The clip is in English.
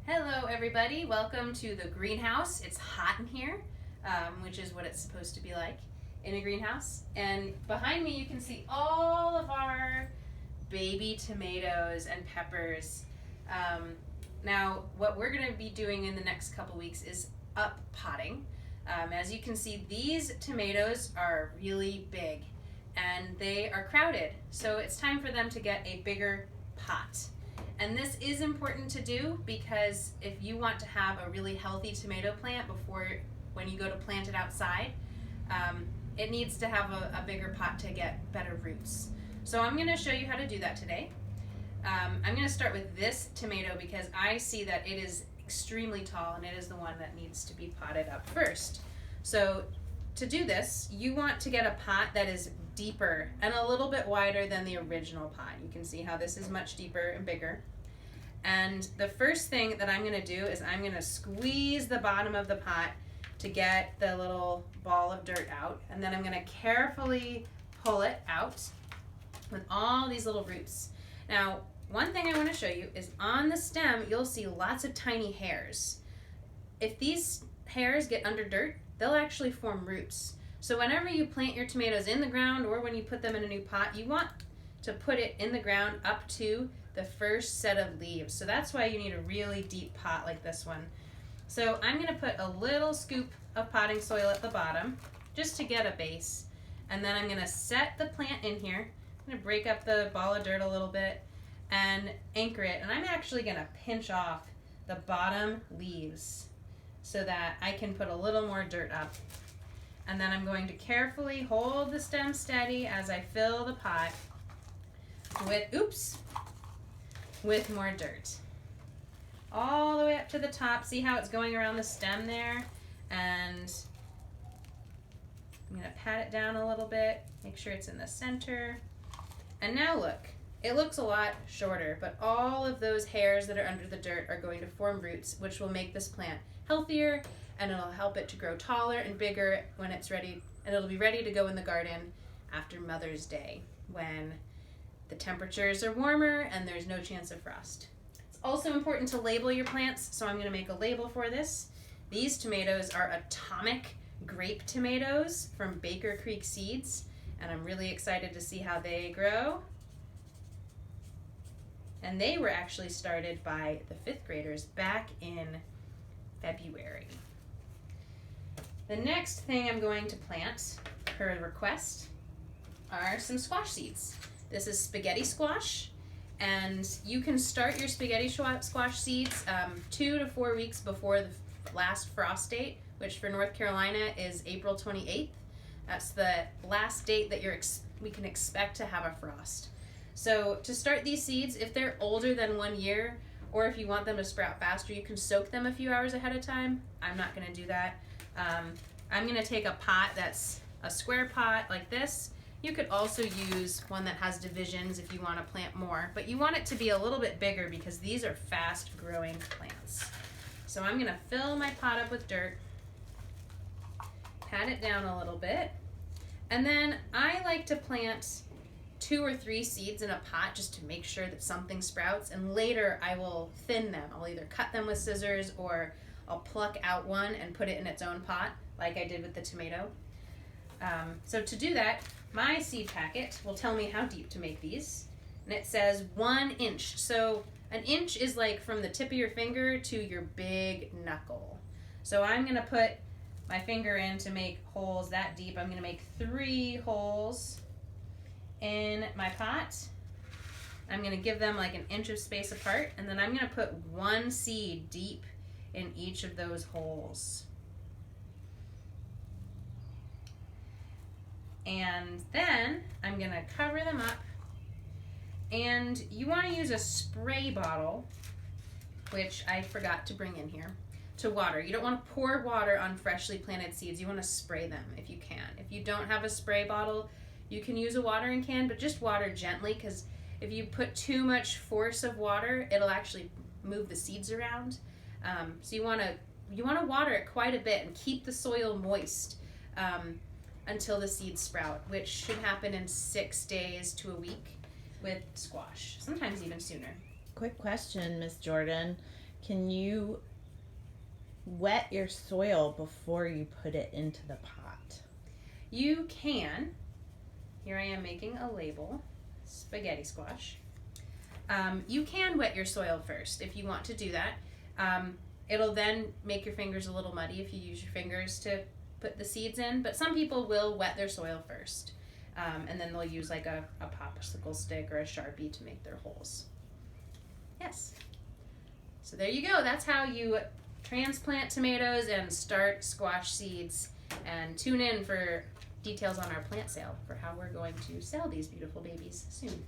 Hello everybody, welcome to the greenhouse. It's hot in here, which is what it's supposed to be like in a greenhouse. And behind me you can see all of our baby tomatoes and peppers. Now what we're going to be doing in the next couple weeks is up potting. As you can see, these tomatoes are really big and they are crowded, so it's time for them to get a bigger pot. And this is important to do because if you want to have a really healthy tomato plant when you go to plant it outside, it needs to have a bigger pot to get better roots. So I'm going to show you how to do that today. I'm going to start with this tomato because I see that it is extremely tall and it is the one that needs to be potted up first. So to do this, you want to get a pot that is deeper and a little bit wider than the original pot. You can see how this is much deeper and bigger. And the first thing that I'm going to do is I'm going to squeeze the bottom of the pot to get the little ball of dirt out, and then I'm going to carefully pull it out with all these little roots. Now, one thing I want to show you is on the stem you'll see lots of tiny hairs. If these hairs get under dirt, they'll actually form roots. So whenever you plant your tomatoes in the ground or when you put them in a new pot, you want to put it in the ground up to the first set of leaves. So that's why you need a really deep pot like this one. So I'm going to put a little scoop of potting soil at the bottom just to get a base. And then I'm going to set the plant in here. I'm going to break up the ball of dirt a little bit and anchor it. And I'm actually going to pinch off the bottom leaves so that I can put a little more dirt up. And then I'm going to carefully hold the stem steady as I fill the pot with more dirt. All the way up to the top. See how it's going around the stem there? And I'm going to pat it down a little bit, make sure it's in the center. And now look, it looks a lot shorter, but all of those hairs that are under the dirt are going to form roots, which will make this plant healthier, and it'll help it to grow taller and bigger when it's ready, and it'll be ready to go in the garden after Mother's Day when the temperatures are warmer and there's no chance of frost. It's also important to label your plants, so I'm going to make a label for this. These tomatoes are Atomic Grape Tomatoes from Baker Creek Seeds, and I'm really excited to see how they grow. And they were actually started by the 5th graders back in February. The next thing I'm going to plant, per request, are some squash seeds. This is spaghetti squash, and you can start your spaghetti squash seeds 2 to 4 weeks before the last frost date, which for North Carolina is April 28th. That's the last date that we can expect to have a frost. So to start these seeds, if they're older than 1 year, or if you want them to sprout faster, you can soak them a few hours ahead of time. I'm not going to do that. I'm going to take a pot that's a square pot like this. You could also use one that has divisions if you want to plant more, but you want it to be a little bit bigger because these are fast growing plants. So I'm going to fill my pot up with dirt, pat it down a little bit, and then I like to plant 2 or 3 seeds in a pot just to make sure that something sprouts, and later I will thin them. I'll either cut them with scissors or I'll pluck out one and put it in its own pot like I did with the tomato. So to do that, my seed packet will tell me how deep to make these, and it says 1 inch. So an inch is like from the tip of your finger to your big knuckle. So I'm going to put my finger in to make holes that deep. I'm going to make 3 holes in my pot. I'm going to give them like an inch of space apart, and then I'm going to put 1 seed deep in each of those holes. And then I'm going to cover them up, and you want to use a spray bottle, which I forgot to bring in here, to water. You don't want to pour water on freshly planted seeds. You want to spray them if you can. If you don't have a spray bottle, you can use a watering can, but just water gently, because if you put too much force of water, it'll actually move the seeds around. So you want to water it quite a bit and keep the soil moist until the seeds sprout, which should happen in 6 days to a week with squash, sometimes even sooner. Quick question, Miss Jordan. can you wet your soil before you put it into the pot? You can. Here I am making a label. Spaghetti squash. You can wet your soil first if you want to do that. It'll then make your fingers a little muddy if you use your fingers to put the seeds in, but some people will wet their soil first. And then they'll use like a popsicle stick or a Sharpie to make their holes. Yes. So there you go. That's how you transplant tomatoes and start squash seeds. And tune in for details on our plant sale for how we're going to sell these beautiful babies soon.